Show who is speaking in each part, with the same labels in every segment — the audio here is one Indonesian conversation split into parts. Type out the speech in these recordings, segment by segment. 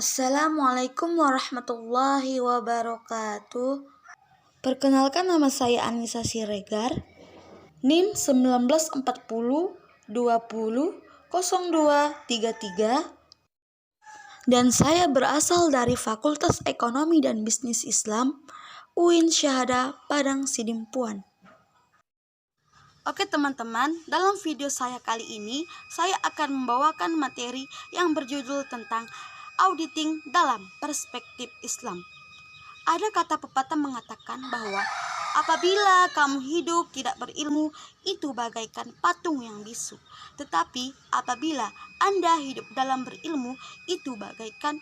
Speaker 1: Assalamualaikum warahmatullahi wabarakatuh. Perkenalkan, nama saya Anissa Siregar, NIM 1940200233, dan saya berasal dari Fakultas Ekonomi dan Bisnis Islam UIN Syahada Padang Sidimpuan. Oke teman-teman, dalam video saya kali ini saya akan membawakan materi yang berjudul tentang auditing dalam perspektif Islam. Ada kata pepatah mengatakan bahwa apabila kamu hidup tidak berilmu, itu bagaikan patung yang bisu. Tetapi apabila Anda hidup dalam berilmu, itu bagaikan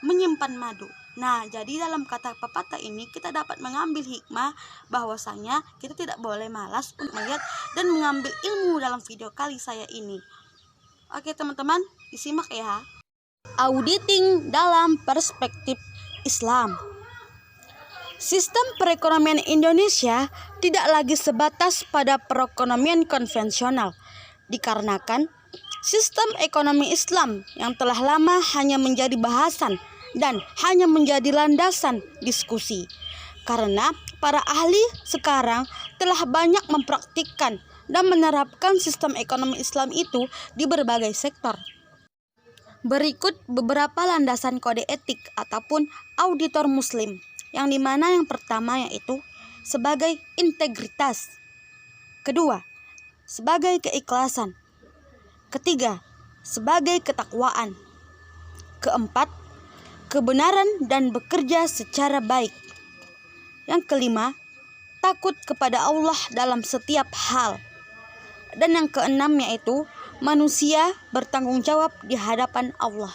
Speaker 1: menyimpan madu. Nah, jadi dalam kata pepatah ini kita dapat mengambil hikmah bahwasanya kita tidak boleh malas untuk melihat dan mengambil ilmu dalam video kali saya ini. Oke teman-teman, disimak ya. Auditing dalam perspektif Islam. Sistem perekonomian Indonesia tidak lagi sebatas pada perekonomian konvensional, dikarenakan sistem ekonomi Islam yang telah lama hanya menjadi bahasan dan hanya menjadi landasan diskusi. Karena para ahli sekarang telah banyak mempraktikkan dan menerapkan sistem ekonomi Islam itu di berbagai sektor. Berikut beberapa landasan kode etik ataupun auditor muslim, yang dimana yang pertama yaitu sebagai integritas, kedua sebagai keikhlasan, ketiga sebagai ketakwaan, keempat kebenaran dan bekerja secara baik, yang kelima takut kepada Allah dalam setiap hal, dan yang keenam yaitu manusia bertanggung jawab di hadapan Allah.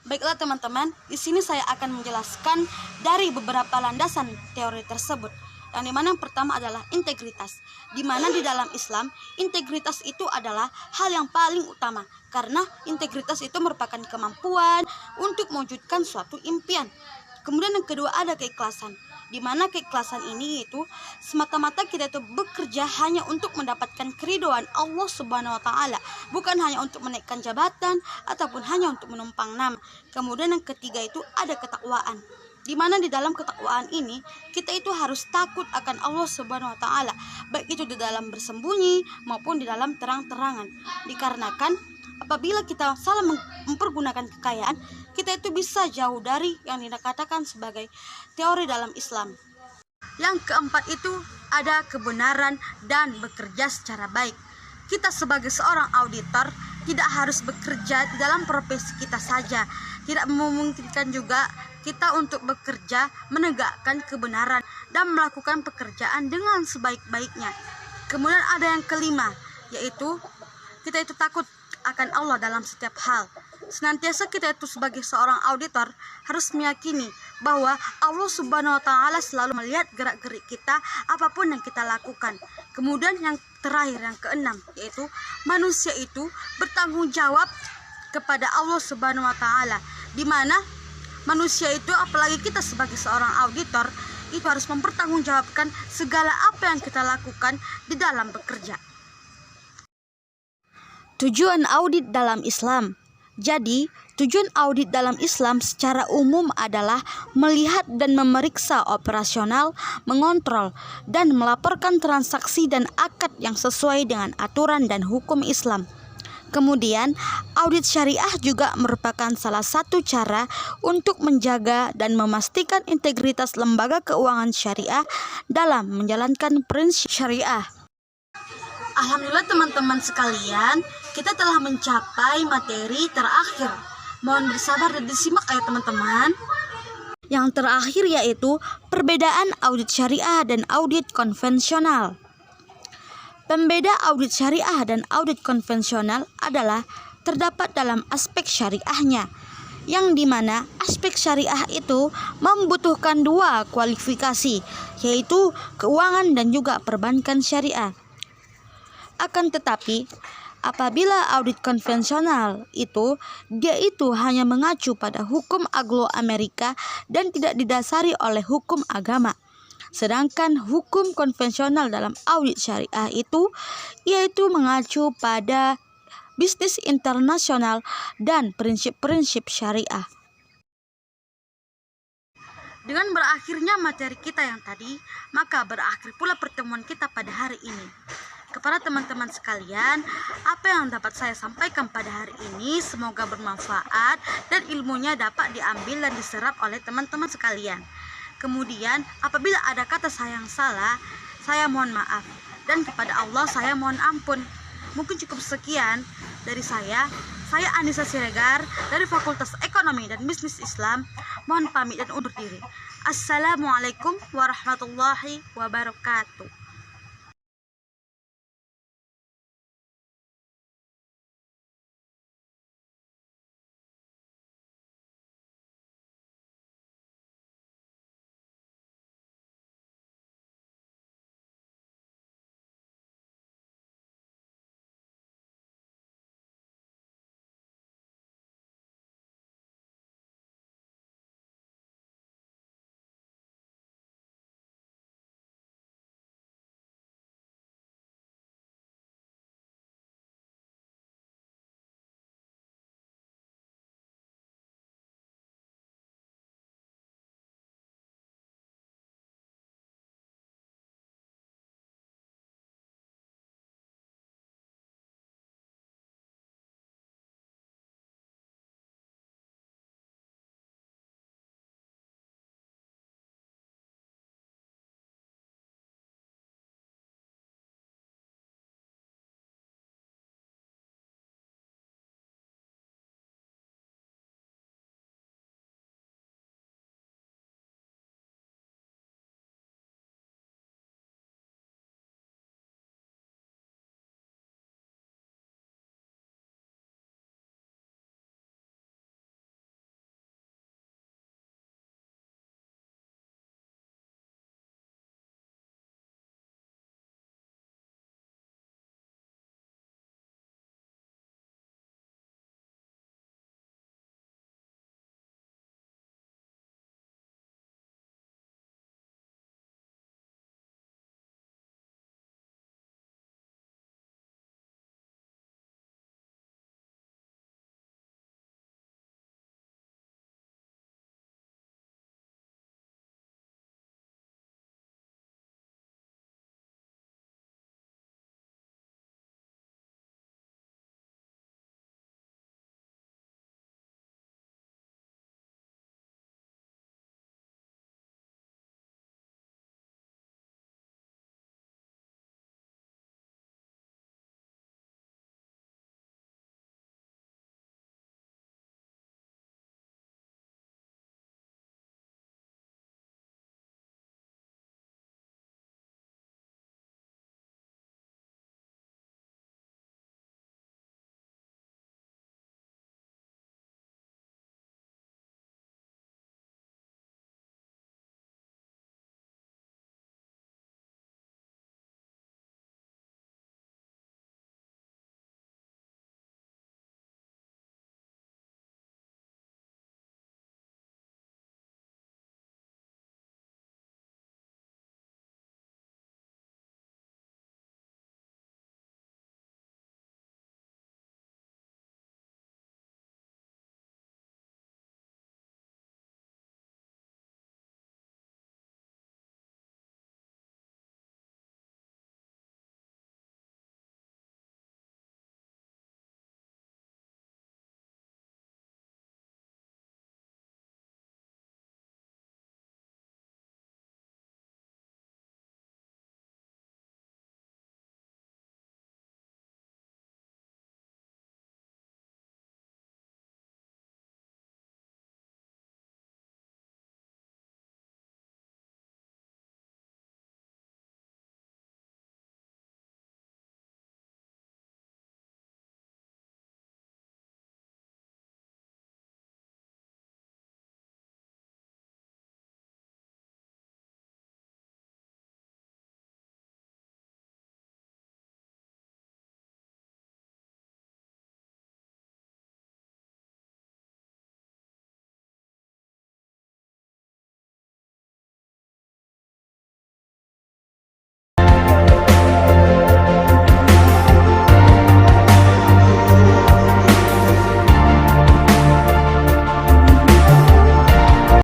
Speaker 1: Baiklah teman-teman, di sini saya akan menjelaskan dari beberapa landasan teori tersebut. Yang dimana yang pertama adalah integritas, dimana di dalam Islam integritas itu adalah hal yang paling utama, karena integritas itu merupakan kemampuan untuk mewujudkan suatu impian. Kemudian yang kedua ada keikhlasan, di mana keikhlasan ini itu semata-mata kita itu bekerja hanya untuk mendapatkan keridhaan Allah Subhanahu wa taala, bukan hanya untuk menaikkan jabatan ataupun hanya untuk menumpang nama. Kemudian yang ketiga itu ada ketakwaan, di mana di dalam ketakwaan ini kita itu harus takut akan Allah Subhanahu wa taala, baik itu di dalam bersembunyi maupun di dalam terang-terangan. Dikarenakan apabila kita salah mempergunakan kekayaan, kita itu bisa jauh dari yang dikatakan sebagai teori dalam Islam. Yang keempat itu ada kebenaran dan bekerja secara baik. Kita sebagai seorang auditor tidak harus bekerja di dalam profesi kita saja. Tidak memungkinkan juga kita untuk bekerja menegakkan kebenaran dan melakukan pekerjaan dengan sebaik-baiknya. Kemudian ada yang kelima, yaitu kita itu takut akan Allah dalam setiap hal. Senantiasa kita itu sebagai seorang auditor harus meyakini bahwa Allah Subhanahu wa taala selalu melihat gerak-gerik kita apapun yang kita lakukan. Kemudian yang terakhir, yang keenam, yaitu manusia itu bertanggung jawab kepada Allah Subhanahu wa taala, di mana manusia itu, apalagi kita sebagai seorang auditor, itu harus mempertanggungjawabkan segala apa yang kita lakukan di dalam bekerja. Tujuan audit dalam Islam. Jadi, tujuan audit dalam Islam secara umum adalah melihat dan memeriksa operasional, mengontrol, dan melaporkan transaksi dan akad yang sesuai dengan aturan dan hukum Islam. Kemudian, audit syariah juga merupakan salah satu cara untuk menjaga dan memastikan integritas lembaga keuangan syariah dalam menjalankan prinsip syariah. Alhamdulillah teman-teman sekalian, kita telah mencapai materi terakhir. Mohon bersabar dan disimak ya teman-teman. Yang terakhir yaitu perbedaan audit syariah dan audit konvensional. Pembeda audit syariah dan audit konvensional adalah terdapat dalam aspek syariahnya, yang dimana aspek syariah itu membutuhkan dua kualifikasi, yaitu keuangan dan juga perbankan syariah. Akan tetapi, apabila audit konvensional itu, dia itu hanya mengacu pada hukum Anglo-Amerika dan tidak didasari oleh hukum agama. Sedangkan hukum konvensional dalam audit syariah itu, yaitu mengacu pada bisnis internasional dan prinsip-prinsip syariah. Dengan berakhirnya materi kita yang tadi, maka berakhir pula pertemuan kita pada hari ini. Kepada teman-teman sekalian, apa yang dapat saya sampaikan pada hari ini semoga bermanfaat dan ilmunya dapat diambil dan diserap oleh teman-teman sekalian. Kemudian, apabila ada kata saya yang salah, saya mohon maaf. Dan kepada Allah saya mohon ampun. Mungkin cukup sekian dari saya. Saya Anissa Siregar dari Fakultas Ekonomi dan Bisnis Islam. Mohon pamit dan undur diri. Assalamualaikum warahmatullahi wabarakatuh.